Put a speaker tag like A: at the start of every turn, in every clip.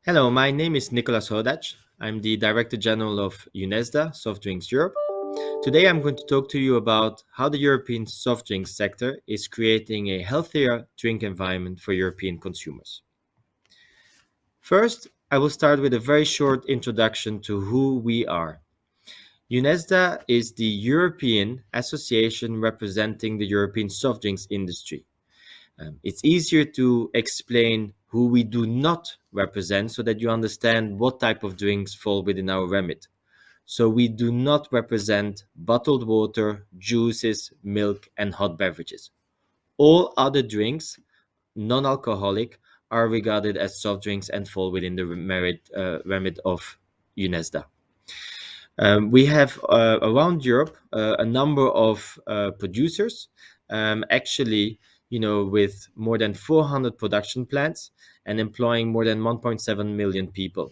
A: Hello, my name is Nicolas Hodac. I'm the Director General of UNESDA, Soft Drinks Europe. Today I'm going to talk to you about how the European soft drinks sector is creating a healthier drink environment for European consumers. First, I will start with a very short introduction to who we are. UNESDA is the European association representing the European soft drinks industry. It's easier to explain who we do not represent so that you understand what type of drinks fall within our remit. So we do not represent bottled water, juices, milk, and hot beverages. All other drinks, non-alcoholic, are regarded as soft drinks and fall within the remit of UNESDA. We have around Europe a number of producers, actually, with more than 400 production plants and employing more than 1.7 million people.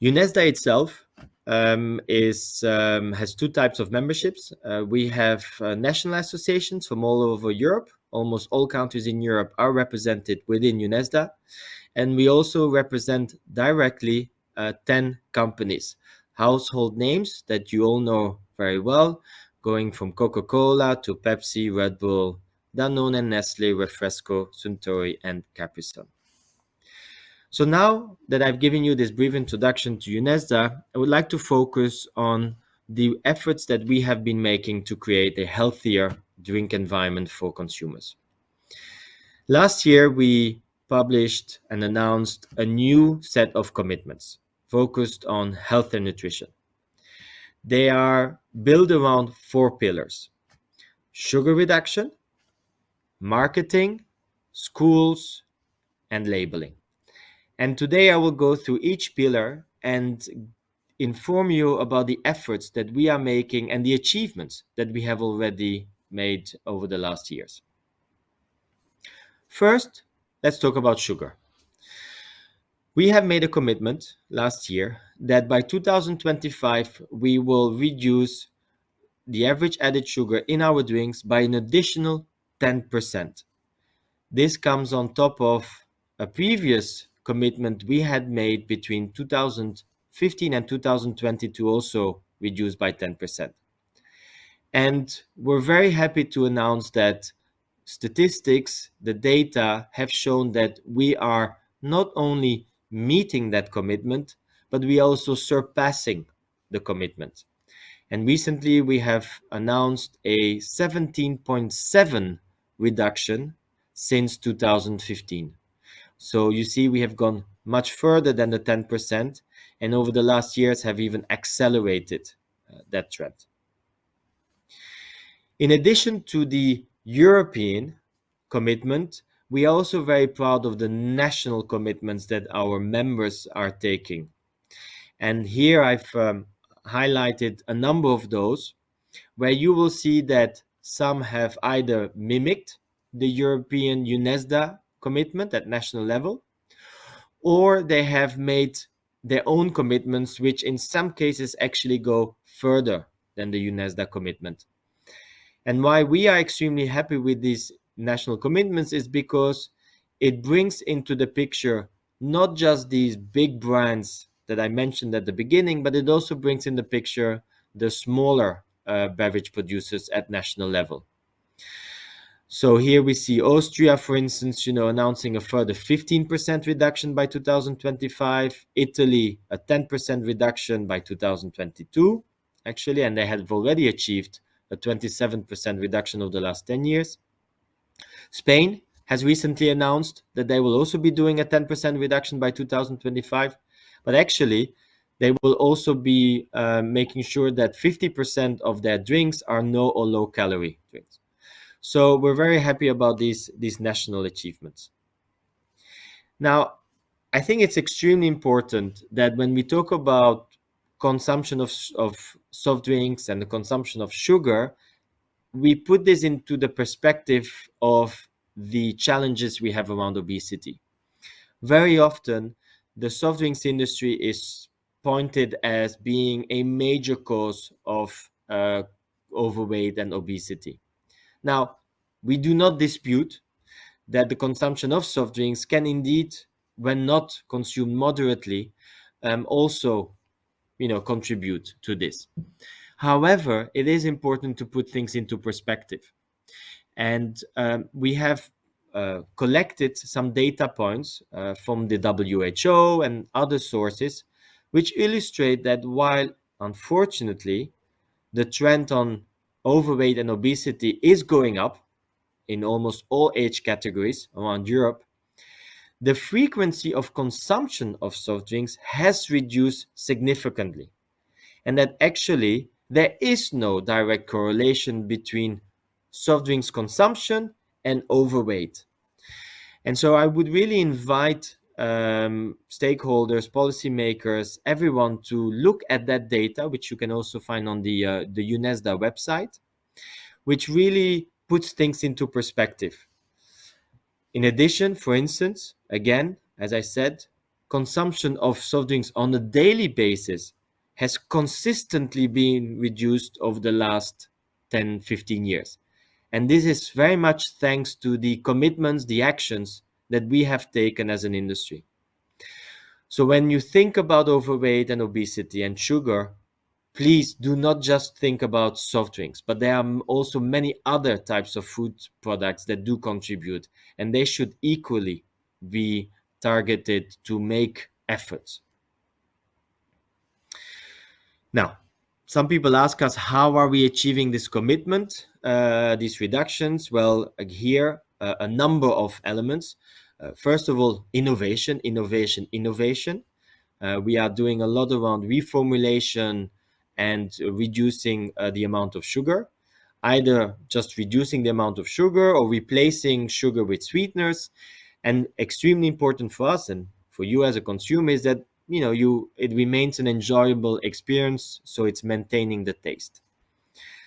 A: UNESDA itself has two types of memberships. We have national associations from all over Europe. Almost all countries in Europe are represented within UNESDA. And we also represent directly 10 companies, household names that you all know very well, going from Coca-Cola to Pepsi, Red Bull, Danone and Nestle, Refresco, Suntory, and Capri-Sun. So now that I've given you this brief introduction to UNESDA, I would like to focus on the efforts that we have been making to create a healthier drink environment for consumers. Last year, we published and announced a new set of commitments focused on health and nutrition. They are built around four pillars: sugar reduction, marketing, schools, and labeling. And today I will go through each pillar and inform you about the efforts that we are making and the achievements that we have already made over the last years. First, let's talk about sugar. We have made a commitment last year that by 2025 we will reduce the average added sugar in our drinks by an additional 10%. This comes on top of a previous commitment we had made between 2015 and 2020 to also reduce by 10%. And we're very happy to announce that statistics, the data have shown that we are not only meeting that commitment, but we are also surpassing the commitment. And recently we have announced a 17.7 reduction since 2015. So you see, we have gone much further than the 10%, and over the last years have even accelerated that trend. In addition to the European commitment, we are also very proud of the national commitments that our members are taking. And here I've highlighted a number of those where you will see that some have either mimicked the European UNESDA commitment at national level, or they have made their own commitments, which in some cases actually go further than the UNESDA commitment. And why we are extremely happy with these national commitments is because it brings into the picture not just these big brands that I mentioned at the beginning, but it also brings in the picture the smaller beverage producers at national level. So here we see Austria, for instance, announcing a further 15% reduction by 2025, Italy a 10% reduction by 2022, actually, and they have already achieved a 27% reduction over the last 10 years. Spain has recently announced that they will also be doing a 10% reduction by 2025, but actually they will also be making sure that 50% of their drinks are no or low calorie drinks. So we're very happy about these national achievements. Now, I think it's extremely important that when we talk about consumption of soft drinks and the consumption of sugar, we put this into the perspective of the challenges we have around obesity. Very often, the soft drinks industry is pointed as being a major cause of overweight and obesity. Now, we do not dispute that the consumption of soft drinks can indeed when not consumed moderately, also, contribute to this. However, it is important to put things into perspective. And we have collected some data points from the WHO and other sources, which illustrate that while, unfortunately, the trend on overweight and obesity is going up in almost all age categories around Europe, the frequency of consumption of soft drinks has reduced significantly, and that actually there is no direct correlation between soft drinks consumption and overweight. And so I would really invite stakeholders, policymakers, everyone to look at that data, which you can also find on the UNESDA website, which really puts things into perspective. In addition, for instance, again, as I said, consumption of soft drinks on a daily basis has consistently been reduced over the last 10, 15 years. And this is very much thanks to the commitments, the actions that we have taken as an industry. So when you think about overweight and obesity and sugar, please do not just think about soft drinks, but there are also many other types of food products that do contribute, and they should equally be targeted to make efforts. Now, some people ask us, how are we achieving this commitment, these reductions? Well, here, a number of elements. First of all, innovation. We are doing a lot around reformulation and reducing the amount of sugar, either just reducing the amount of sugar or replacing sugar with sweeteners. And extremely important for us and for you as a consumer is that it remains an enjoyable experience, so it's maintaining the taste.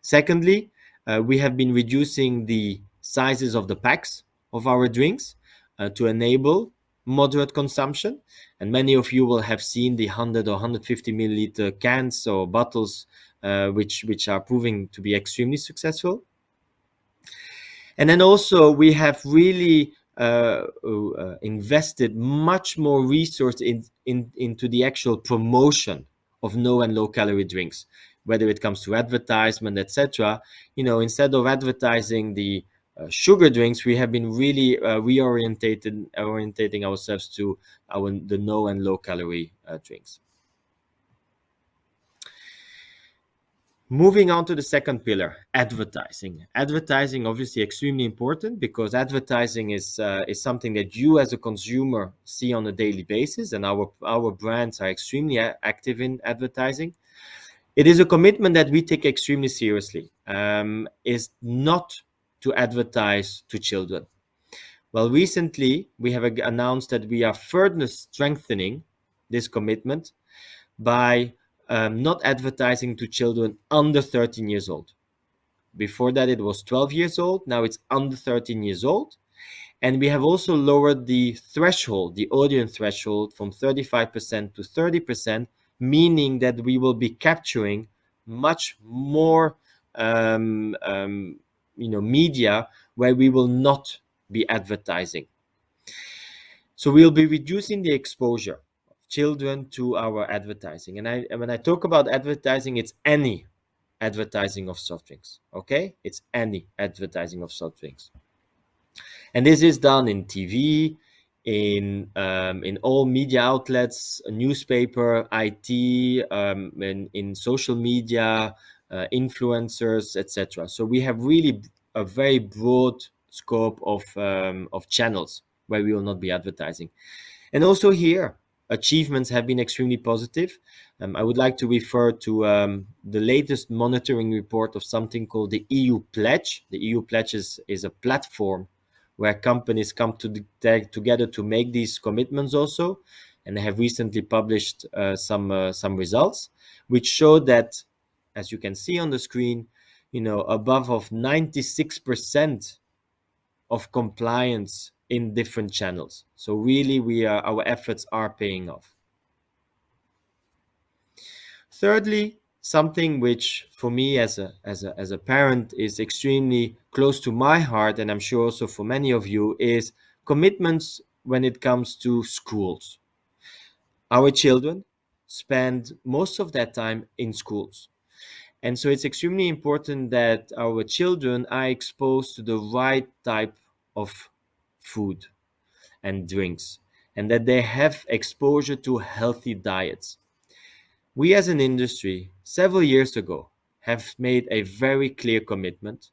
A: Secondly, we have been reducing the sizes of the packs of our drinks to enable moderate consumption, and many of you will have seen the 100 or 150 milliliter cans or bottles, which are proving to be extremely successful. And then also we have really invested much more resource into the actual promotion of no and low calorie drinks, whether it comes to advertisement, etc. Instead of advertising the sugar drinks, we have been really orientating ourselves to the no and low calorie drinks. Moving on to the second pillar, advertising. Advertising, obviously extremely important, because advertising is something that you as a consumer see on a daily basis, and our brands are extremely active in advertising. It is a commitment that we take extremely seriously, is not to advertise to children. Well, recently we have announced that we are further strengthening this commitment by not advertising to children under 13 years old. Before that, it was 12 years old. Now it's under 13 years old. And we have also lowered the threshold, the audience threshold, from 35% to 30%, meaning that we will be capturing much more media where we will not be advertising. So we'll be reducing the exposure children to our advertising. And when I talk about advertising, it's any advertising of soft drinks. Okay, it's any advertising of soft drinks, and this is done in TV, in all media outlets, newspaper, IT, in social media, influencers, etc. So we have really a very broad scope of channels where we will not be advertising. And also here, achievements have been extremely positive. I would like to refer to the latest monitoring report of something called the EU Pledge. The EU Pledge is a platform where companies come together to make these commitments also. And they have recently published some results, which show that, as you can see on the screen, above of 96% of compliance in different channels. So really, our efforts are paying off. Thirdly, something which for me as a parent is extremely close to my heart, and I'm sure also for many of you, is commitments when it comes to schools. Our children spend most of their time in schools. And so it's extremely important that our children are exposed to the right type of food and drinks, and that they have exposure to healthy diets. We as an industry, several years ago, have made a very clear commitment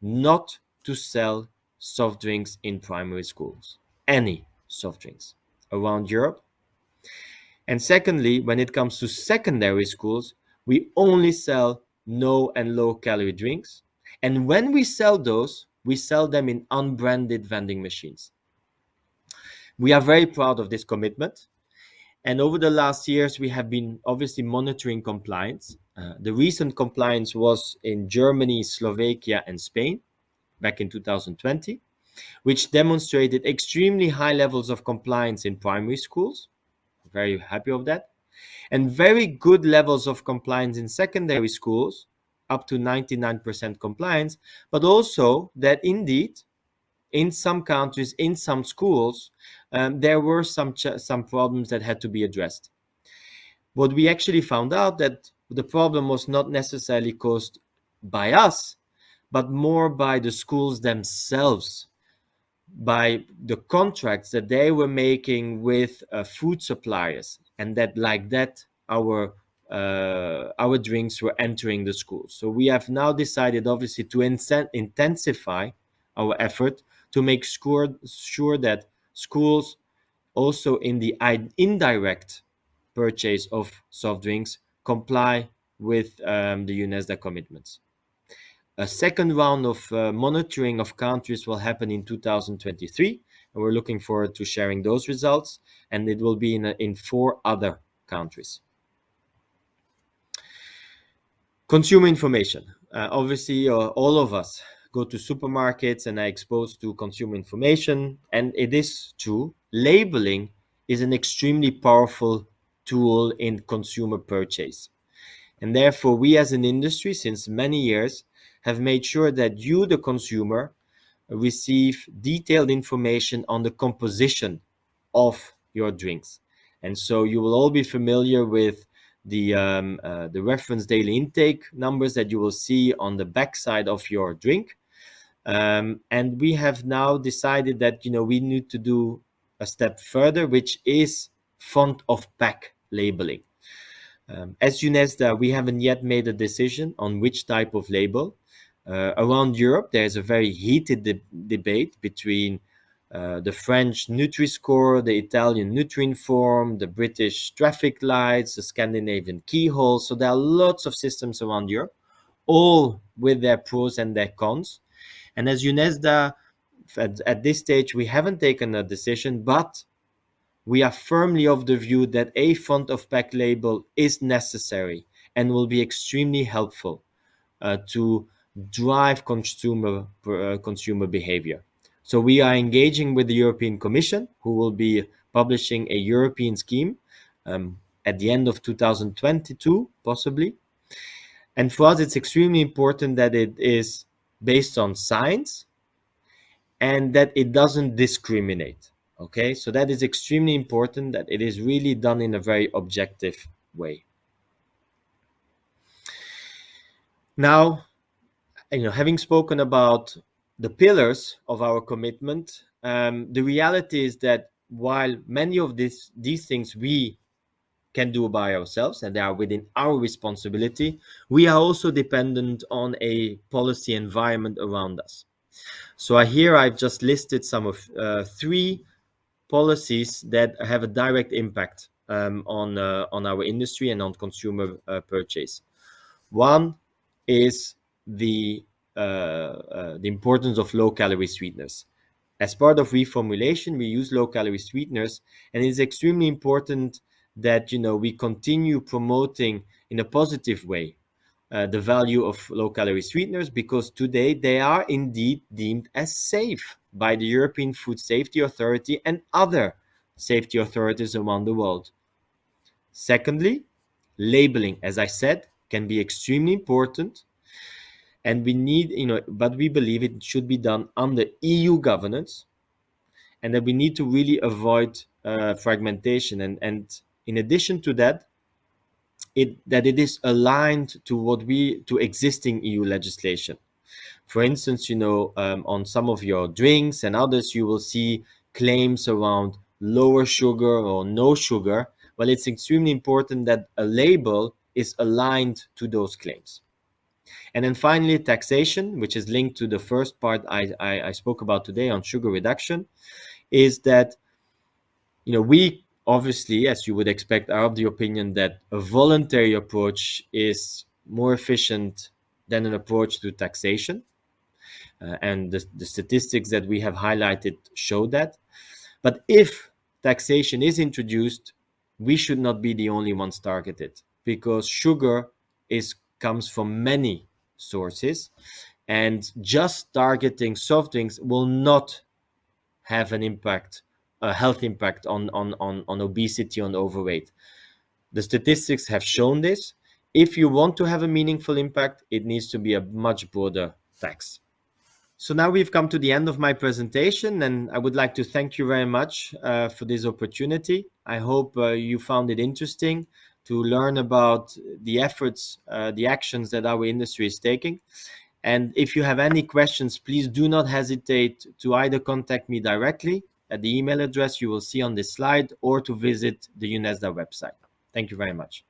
A: not to sell soft drinks in primary schools, any soft drinks around Europe. And secondly, when it comes to secondary schools, we only sell no and low calorie drinks. And when we sell those, we sell them in unbranded vending machines. We are very proud of this commitment. And over the last years, we have been obviously monitoring compliance. The recent compliance was in Germany, Slovakia, and Spain back in 2020, which demonstrated extremely high levels of compliance in primary schools. Very happy of that. And very good levels of compliance in secondary schools, up to 99% compliance, but also that indeed in some countries, in some schools, there were some problems that had to be addressed. What we actually found out that the problem was not necessarily caused by us, but more by the schools themselves, by the contracts that they were making with food suppliers, and that like that our drinks were entering the schools. So we have now decided, obviously, to intensify our effort to make sure that schools also in the indirect purchase of soft drinks comply with the UNESDA commitments. A second round of monitoring of countries will happen in 2023, and we're looking forward to sharing those results, and it will be in 4 other countries. Consumer information. Obviously, all of us go to supermarkets and are exposed to consumer information, and it is true. Labeling is an extremely powerful tool in consumer purchase. And therefore, we as an industry, since many years, have made sure that you, the consumer, receive detailed information on the composition of your drinks. And so you will all be familiar with the reference daily intake numbers that you will see on the backside of your drink. And we have now decided that we need to do a step further, which is front of pack labeling. As UNESDA, we haven't yet made a decision on which type of label. Around Europe, there's a very heated debate between the French Nutri-Score, the Italian Nutri-Inform, the British traffic lights, the Scandinavian keyhole. So there are lots of systems around Europe, all with their pros and their cons. And as UNESDA, at this stage, we haven't taken a decision, but we are firmly of the view that a front of pack label is necessary and will be extremely helpful to drive consumer behavior. So we are engaging with the European Commission, who will be publishing a European scheme at the end of 2022, possibly. And for us, it's extremely important that it is based on science and that it doesn't discriminate. Okay, so that is extremely important, that it is really done in a very objective way. Now, having spoken about the pillars of our commitment, the reality is that while many of these things we can do by ourselves and they are within our responsibility, we are also dependent on a policy environment around us. So here I've just listed some of 3 policies that have a direct impact on our industry and on consumer purchase. One is the importance of low-calorie sweeteners. As part of reformulation, we use low-calorie sweeteners, and it's extremely important that we continue promoting in a positive way the value of low-calorie sweeteners, because today they are indeed deemed as safe by the European Food Safety Authority and other safety authorities around the world. Secondly, labeling, as I said, can be extremely important, and we need, but we believe it should be done under EU governance, and that we need to really avoid fragmentation. And in addition to that, it is aligned to to existing EU legislation. For instance, on some of your drinks and others, you will see claims around lower sugar or no sugar. Well, it's extremely important that a label is aligned to those claims. And then finally, taxation, which is linked to the first part I spoke about today on sugar reduction, is that we obviously, as you would expect, are of the opinion that a voluntary approach is more efficient than an approach to taxation. And the statistics that we have highlighted show that. But if taxation is introduced, we should not be the only ones targeted, because sugar comes from many sources, and just targeting soft drinks will not have an impact, a health impact on obesity, on overweight. The statistics have shown this. If you want to have a meaningful impact, it needs to be a much broader tax. So now we've come to the end of my presentation, and I would like to thank you very much for this opportunity. I hope you found it interesting to learn about the efforts, the actions that our industry is taking. And if you have any questions, please do not hesitate to either contact me directly at the email address you will see on this slide, or to visit the UNESDA website. Thank you very much.